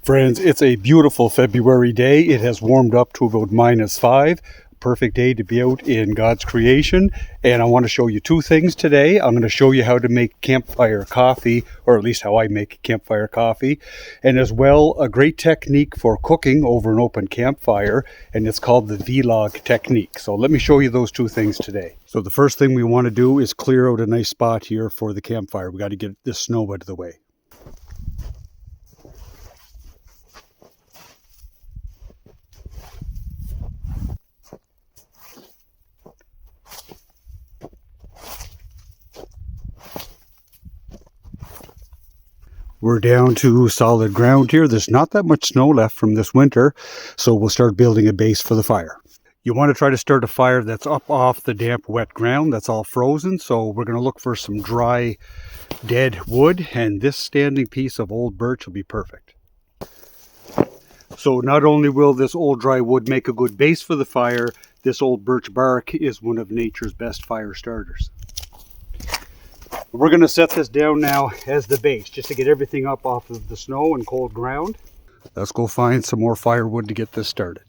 Friends, it's a beautiful February day. It has warmed up to about -5. Perfect day to be out in God's creation. And I want to show you two things today. I'm going to show you how to make campfire coffee, or at least how I make campfire coffee. And as well, a great technique for cooking over an open campfire. And it's called the V-log technique. So let me show you those two things today. So the first thing we want to do is clear out a nice spot here for the campfire. We got to get this snow out of the way. We're down to solid ground here. There's not that much snow left from this winter, so we'll start building a base for the fire. You want to try to start a fire that's up off the damp, wet ground that's all frozen, so we're going to look for some dry, dead wood, and this standing piece of old birch will be perfect. So not only will this old dry wood make a good base for the fire, this old birch bark is one of nature's best fire starters. We're going to set this down now as the base, just to get everything up off of the snow and cold ground. Let's go find some more firewood to get this started.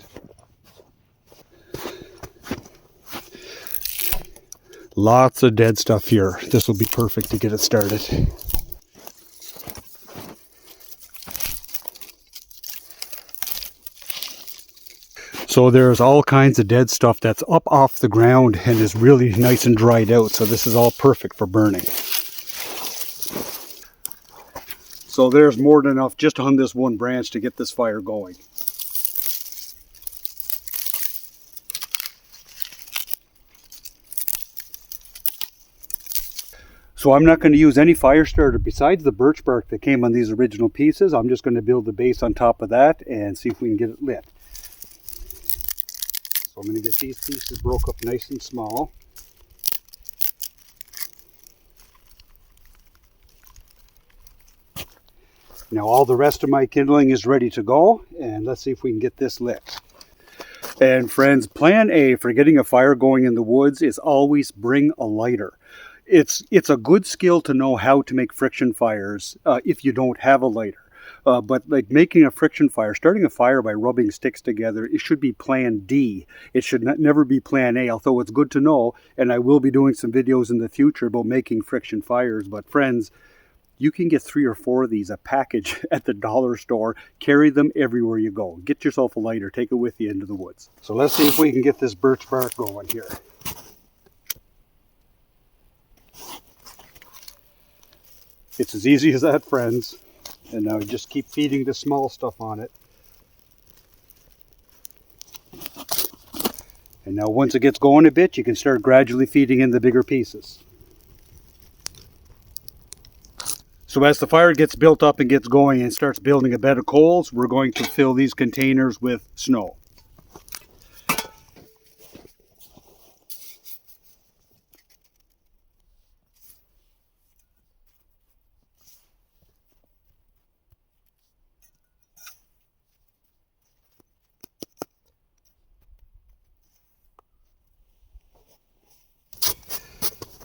Lots of dead stuff here. This will be perfect to get it started. So there's all kinds of dead stuff that's up off the ground and is really nice and dried out. So this is all perfect for burning. So there's more than enough just on this one branch to get this fire going. So I'm not going to use any fire starter besides the birch bark that came on these original pieces. I'm just going to build the base on top of that and see if we can get it lit. So I'm going to get these pieces broke up nice and small. Now all the rest of my kindling is ready to go, and let's see if we can get this lit. And friends, plan A for getting a fire going in the woods is always bring a lighter. It's a good skill to know how to make friction fires if you don't have a lighter. But like making a friction fire, starting a fire by rubbing sticks together, it should be plan D. It should never be plan A, although it's good to know, and I will be doing some videos in the future about making friction fires. But friends, you can get 3 or 4 of these a package at the dollar store. Carry them everywhere you go. Get yourself a lighter. Take it with you into the woods. So let's see if we can get this birch bark going here. It's as easy as that, friends. And now just keep feeding the small stuff on it. And now once it gets going a bit, you can start gradually feeding in the bigger pieces. So as the fire gets built up and gets going and starts building a bed of coals, we're going to fill these containers with snow.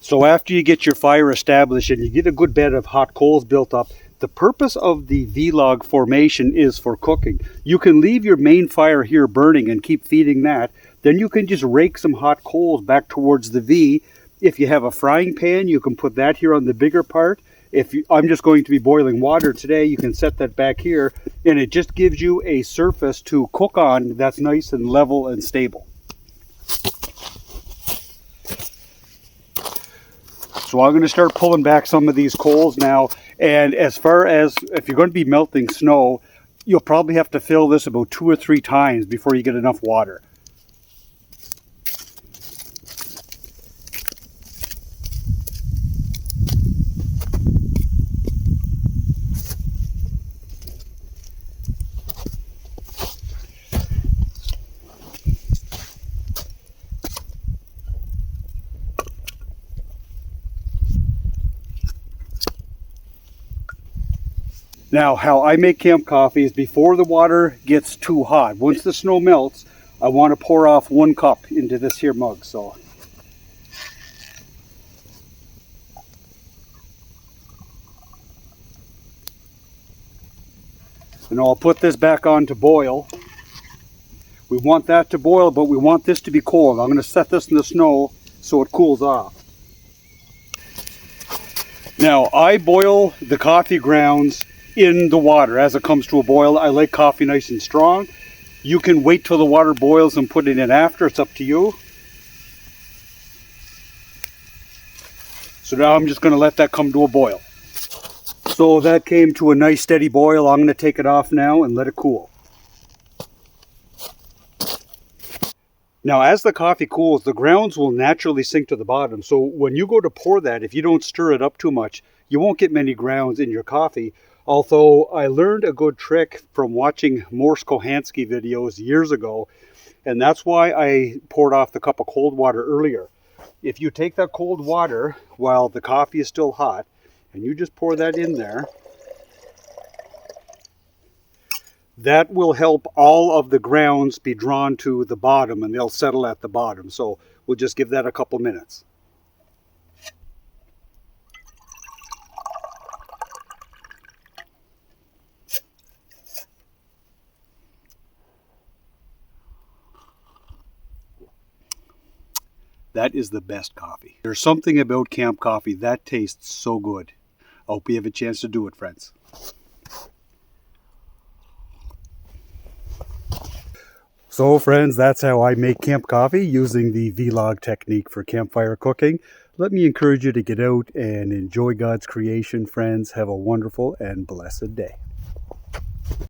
So after you get your fire established and you get a good bed of hot coals built up, the purpose of the V-log formation is for cooking. You can leave your main fire here burning and keep feeding that. Then you can just rake some hot coals back towards the V. If you have a frying pan, you can put that here on the bigger part. I'm just going to be boiling water today, you can set that back here, and it just gives you a surface to cook on that's nice and level and stable. So I'm going to start pulling back some of these coals now, and as far as if you're going to be melting snow, you'll probably have to fill this about 2 or 3 times before you get enough water. Now, how I make camp coffee is before the water gets too hot. Once the snow melts, I want to pour off 1 cup into this here mug. So And I'll put this back on to boil. We want that to boil, but we want this to be cold. I'm going to set this in the snow so it cools off. Now, I boil the coffee grounds in the water as it comes to a boil. I like coffee nice and strong. You can wait till the water boils and put it in after. It's up to you. So now I'm just going to let that come to a boil. So that came to a nice steady boil. I'm going to take it off now and let it cool. Now, as the coffee cools, the grounds will naturally sink to the bottom. So when you go to pour that, if you don't stir it up too much, you won't get many grounds in your coffee. Although I learned a good trick from watching Morse Kohansky videos years ago, and that's why I poured off the cup of cold water earlier. If you take that cold water while the coffee is still hot, and you just pour that in there, that will help all of the grounds be drawn to the bottom and they'll settle at the bottom. So we'll just give that a couple minutes. That is the best coffee. There's something about camp coffee that tastes so good. I hope you have a chance to do it, friends. So friends, that's how I make camp coffee using the vlog technique for campfire cooking. Let me encourage you to get out and enjoy God's creation, friends. Have a wonderful and blessed day.